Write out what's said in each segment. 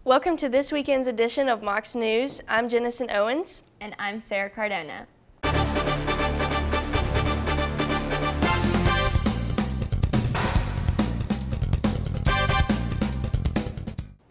Welcome to this weekend's edition of Mocs News. I'm Jenison Owens. And I'm Sara Cardona.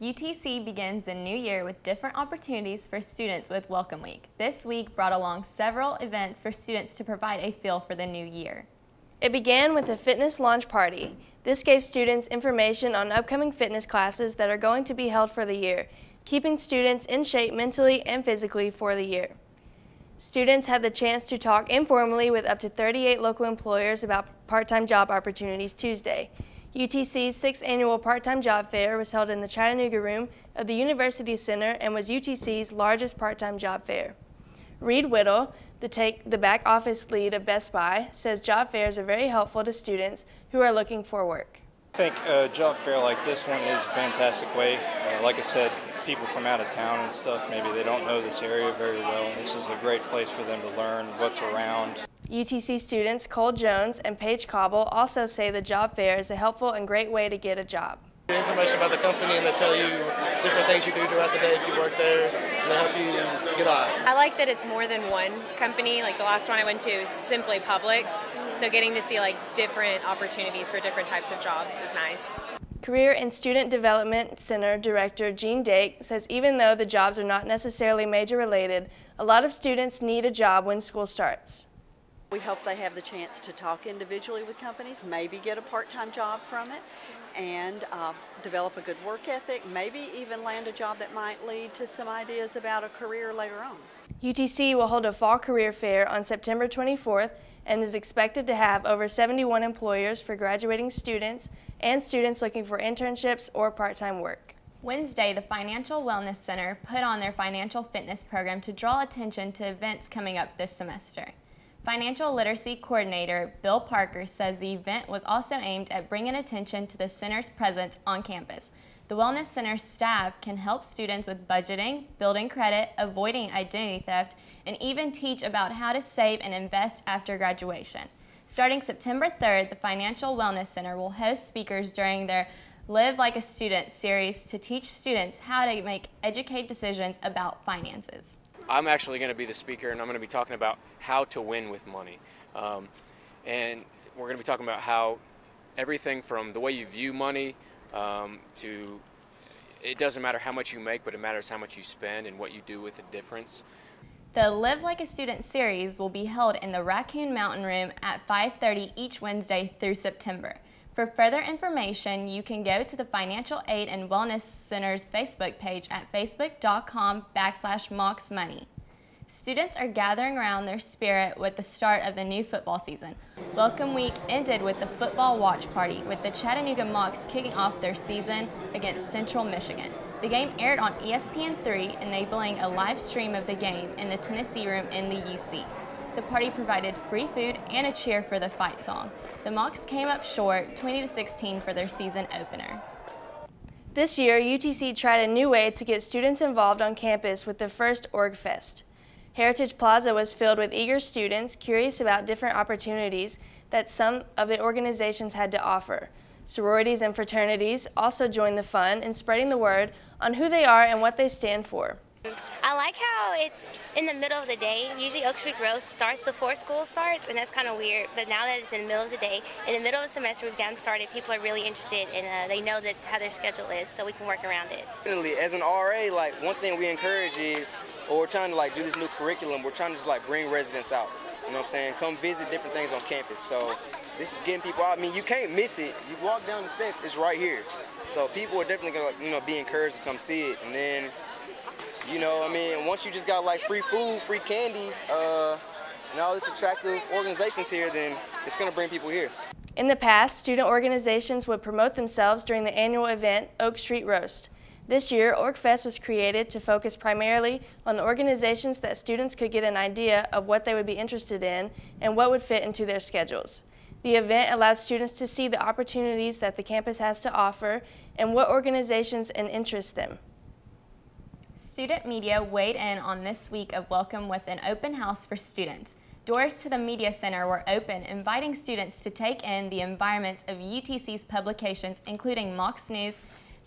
UTC begins the new year with different opportunities for students with Welcome Week. This week brought along several events for students to provide a feel for the new year. It began with a fitness launch party. This gave students information on upcoming fitness classes that are going to be held for the year, keeping students in shape mentally and physically for the year. Students had the chance to talk informally with up to 38 local employers about part-time job opportunities Tuesday. UTC's 6th annual part-time job fair was held in the Chattanooga room of the University Center and was UTC's largest part-time job fair. Reed Whittle, the back office lead of Best Buy, says job fairs are very helpful to students who are looking for work. I think a job fair like this one is a fantastic way. Like I said, people from out of town and stuff, maybe they don't know this area very well. This is a great place for them to learn what's around. UTC students Cole Jones and Paige Cobble also say the job fair is a helpful and great way to get a job. Information about the company, and they tell you different things you do throughout the day if you work there, and they help you get on. I like that it's more than one company. Like the last one I went to was simply Publix, so getting to see like different opportunities for different types of jobs is nice. Career and Student Development Center Director Jean Dake says even though the jobs are not necessarily major related, a lot of students need a job when school starts. We hope they have the chance to talk individually with companies, maybe get a part-time job from it, and develop a good work ethic, maybe even land a job that might lead to some ideas about a career later on. UTC will hold a fall career fair on September 24th and is expected to have over 71 employers for graduating students and students looking for internships or part-time work. Wednesday, the Financial Wellness Center put on their financial fitness program to draw attention to events coming up this semester. Financial Literacy Coordinator Bill Parker says the event was also aimed at bringing attention to the center's presence on campus. The Wellness Center's staff can help students with budgeting, building credit, avoiding identity theft, and even teach about how to save and invest after graduation. Starting September 3rd, the Financial Wellness Center will host speakers during their Live Like a Student series to teach students how to make educated decisions about finances. I'm actually going to be the speaker, and I'm going to be talking about how to win with money. And we're going to be talking about how everything from the way you view money to it doesn't matter how much you make, but it matters how much you spend and what you do with the difference. The Live Like a Student series will be held in the Raccoon Mountain Room at 5:30 each Wednesday through September. For further information, you can go to the Financial Aid and Wellness Center's Facebook page at facebook.com/mocsmoney. Students are gathering around their spirit with the start of the new football season. Welcome Week ended with the football watch party, with the Chattanooga Mocs kicking off their season against Central Michigan. The game aired on ESPN3, enabling a live stream of the game in the Tennessee Room in the UC. The party provided free food and a cheer for the fight song. The Mocs came up short, 20-16 for their season opener. This year, UTC tried a new way to get students involved on campus with the first OrgFest. Heritage Plaza was filled with eager students curious about different opportunities that some of the organizations had to offer. Sororities and fraternities also joined the fun in spreading the word on who they are and what they stand for. I like how it's in the middle of the day. Usually Oak Street Grove starts before school starts, and that's kind of weird. But now that it's in the middle of the day, in the middle of the semester, we've gotten started. People are really interested, and they know that how their schedule is, so we can work around it. As an RA, like one thing we encourage is, or we're trying to like do this new curriculum. We're trying to just like bring residents out. You know what I'm saying? Come visit different things on campus. So this is getting people out. I mean, you can't miss it. You walk down the steps, it's right here. So people are definitely gonna be encouraged to come see it, and then. You know, I mean, once you just got like free food, free candy, and all this attractive organizations here, then it's going to bring people here. In the past, student organizations would promote themselves during the annual event, Oak Street Roast. This year, OrgFest was created to focus primarily on the organizations that students could get an idea of what they would be interested in and what would fit into their schedules. The event allowed students to see the opportunities that the campus has to offer and what organizations and interests them. Student media weighed in on this week of Welcome with an open house for students. Doors to the Media Center were open, inviting students to take in the environments of UTC's publications, including Mocs News,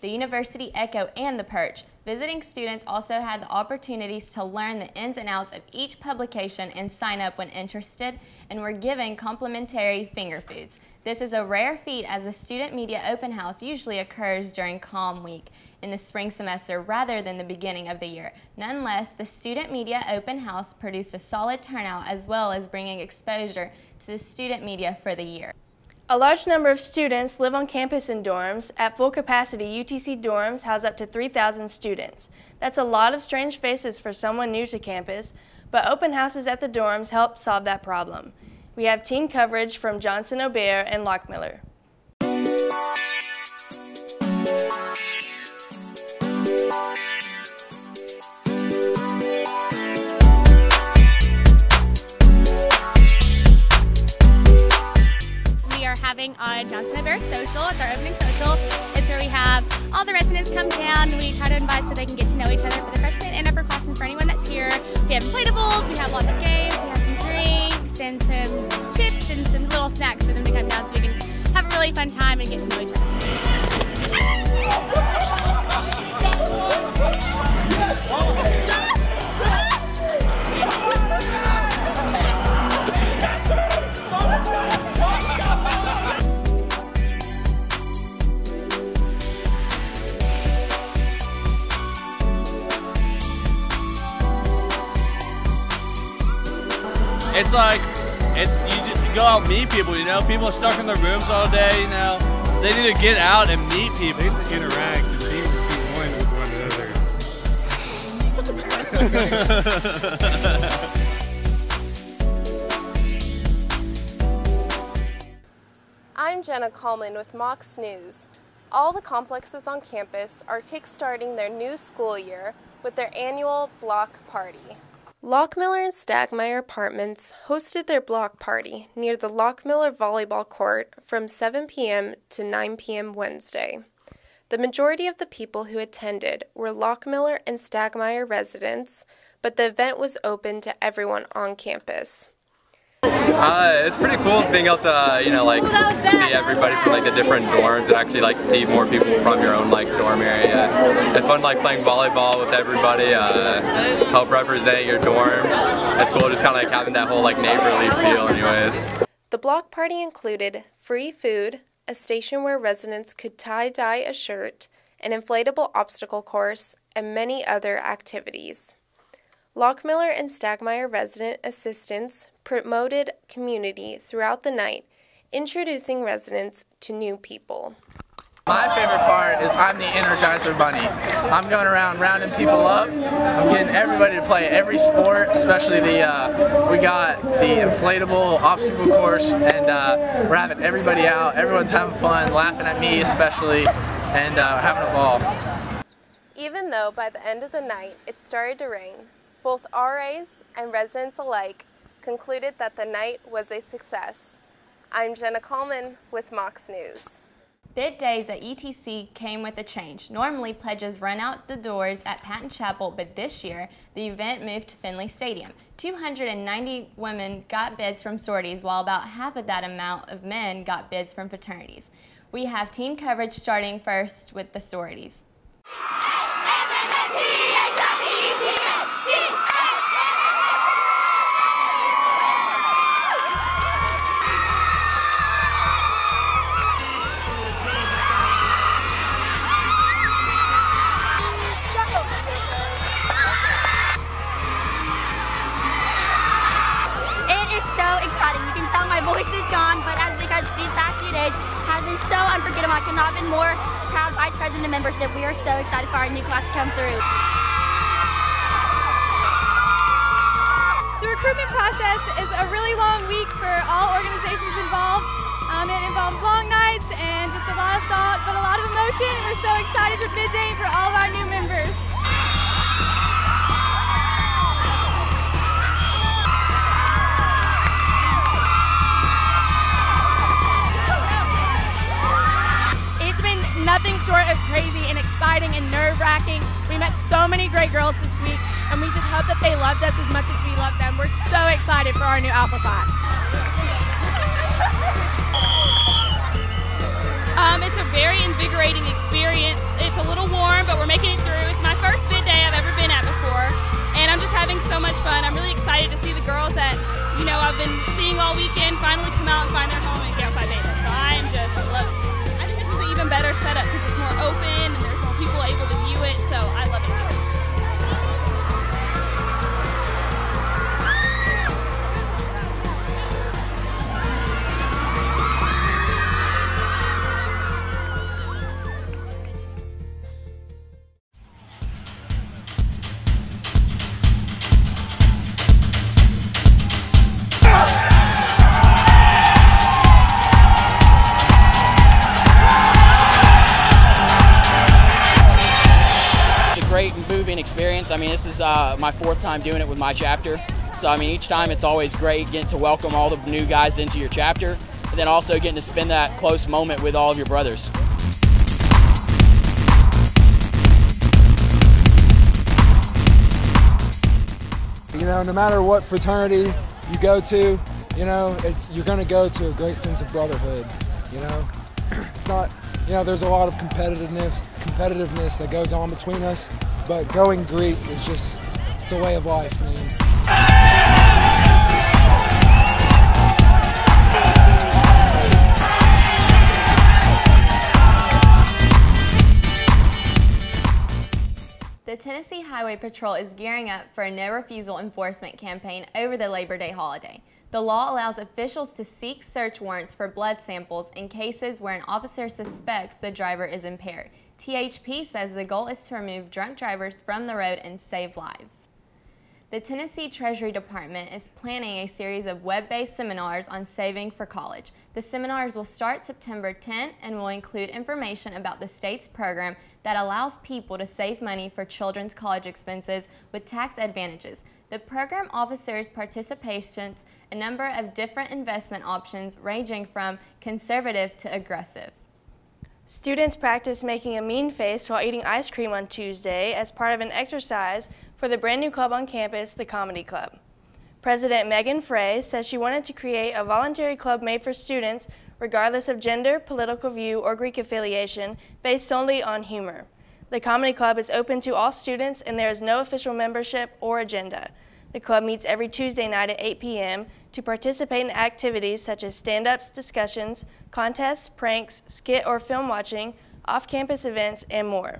the University Echo, and the Perch. Visiting students also had the opportunities to learn the ins and outs of each publication and sign up when interested, and were given complimentary finger foods. This is a rare feat, as the Student Media Open House usually occurs during Calm Week in the spring semester rather than the beginning of the year. Nonetheless, the Student Media Open House produced a solid turnout, as well as bringing exposure to the student media for the year. A large number of students live on campus in dorms. At full capacity, UTC dorms house up to 3,000 students. That's a lot of strange faces for someone new to campus, but open houses at the dorms help solve that problem. We have team coverage from Johnson-Obear and Lockmiller. Having our Johnson-Obear social. It's our opening social. It's where we have all the residents come down. We try to invite so they can get to know each other for the freshmen and upperclassmen, for anyone that's here. We have inflatables, we have lots of games, we have some drinks and some chips and some little snacks for them to come down so we can have a really fun time and get to know each other. It's like, you just go out and meet people, you know? People are stuck in their rooms all day, you know? They need to get out and meet people. They need to interact and be one with one another. I'm Jenna Coleman with Mocs News. All the complexes on campus are kickstarting their new school year with their annual block party. Lockmiller and Stagmeyer Apartments hosted their block party near the Lockmiller volleyball court from 7 p.m. to 9 p.m. Wednesday. The majority of the people who attended were Lockmiller and Stagmeyer residents, but the event was open to everyone on campus. It's pretty cool being able to, see everybody from the different dorms and actually see more people from your own dorm area. It's fun playing volleyball with everybody, help represent your dorm. It's cool just kind of having that whole neighborly feel anyways. The block party included free food, a station where residents could tie-dye a shirt, an inflatable obstacle course, and many other activities. Lockmiller and Stagmeyer resident assistants promoted community throughout the night, introducing residents to new people. My favorite part is I'm the Energizer Bunny. I'm going around rounding people up. I'm getting everybody to play every sport, especially we got the inflatable obstacle course, and we're having everybody out. Everyone's having fun, laughing at me especially, and having a ball. Even though by the end of the night it started to rain, both RAs and residents alike concluded that the night was a success. I'm Jenna Coleman with Mocs News. Bid Days at ETC came with a change. Normally, pledges run out the doors at Patton Chapel, but this year, the event moved to Finley Stadium. 290 women got bids from sororities, while about half of that amount of men got bids from fraternities. We have team coverage starting first with the sororities. My voice is gone, but as because these past few days have been so unforgettable, I could not have been more proud vice president of membership. We are so excited for our new class to come through. The recruitment process is a really long week for all organizations involved. It involves long nights and just a lot of thought, but a lot of emotion, and we're so excited for Bid Day and for all of our new members. Nothing short of crazy and exciting and nerve-wracking. We met so many great girls this week, and we just hope that they loved us as much as we loved them. We're so excited for our new Alpha class. It's a very invigorating experience. It's a little warm, but we're making it through. It's my first bid day I've ever been at before, and I'm just having so much fun. I'm really excited to see the girls that, you know, I've been seeing all weekend finally come out and find their home and get outside beta. So I'm just loving it. I think this is an even better setup because it's more open and there's more people able to view it, so I love it too. Experience. I mean, this is my 4th time doing it with my chapter. So I mean, each time it's always great getting to welcome all the new guys into your chapter, and then also getting to spend that close moment with all of your brothers. You know, no matter what fraternity you go to, you know, you're going to go to a great sense of brotherhood. You know, it's not, you know, there's a lot of competitiveness that goes on between us. But going Greek is just, it's a way of life, man. The Tennessee Highway Patrol is gearing up for a no refusal enforcement campaign over the Labor Day holiday. The law allows officials to seek search warrants for blood samples in cases where an officer suspects the driver is impaired. THP says the goal is to remove drunk drivers from the road and save lives. The Tennessee Treasury Department is planning a series of web-based seminars on saving for college. The seminars will start September 10th and will include information about the state's program that allows people to save money for children's college expenses with tax advantages. The program offers participants a number of different investment options ranging from conservative to aggressive. Students practiced making a mean face while eating ice cream on Tuesday as part of an exercise for the brand new club on campus, the Comedy Club. President Megan Frey says she wanted to create a voluntary club made for students regardless of gender, political view, or Greek affiliation based solely on humor. The Comedy Club is open to all students and there is no official membership or agenda. The club meets every Tuesday night at 8 p.m. to participate in activities such as stand-ups, discussions, contests, pranks, skit or film watching, off-campus events, and more.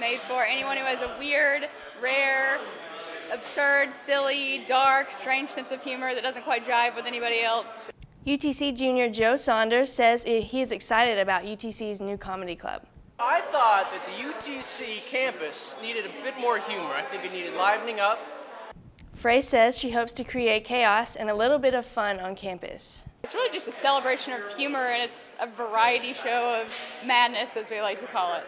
Made for anyone who has a weird, rare, absurd, silly, dark, strange sense of humor that doesn't quite jive with anybody else. UTC junior Joe Saunders says he is excited about UTC's new comedy club. I thought that the UTC campus needed a bit more humor. I think it needed livening up. Frey says she hopes to create chaos and a little bit of fun on campus. It's really just a celebration of humor, and it's a variety show of madness, as we like to call it.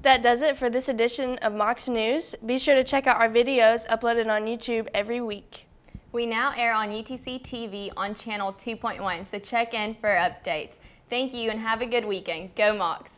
That does it for this edition of Mocs News. Be sure to check out our videos uploaded on YouTube every week. We now air on UTC TV on channel 2.1, so check in for updates. Thank you and have a good weekend. Go Mocs!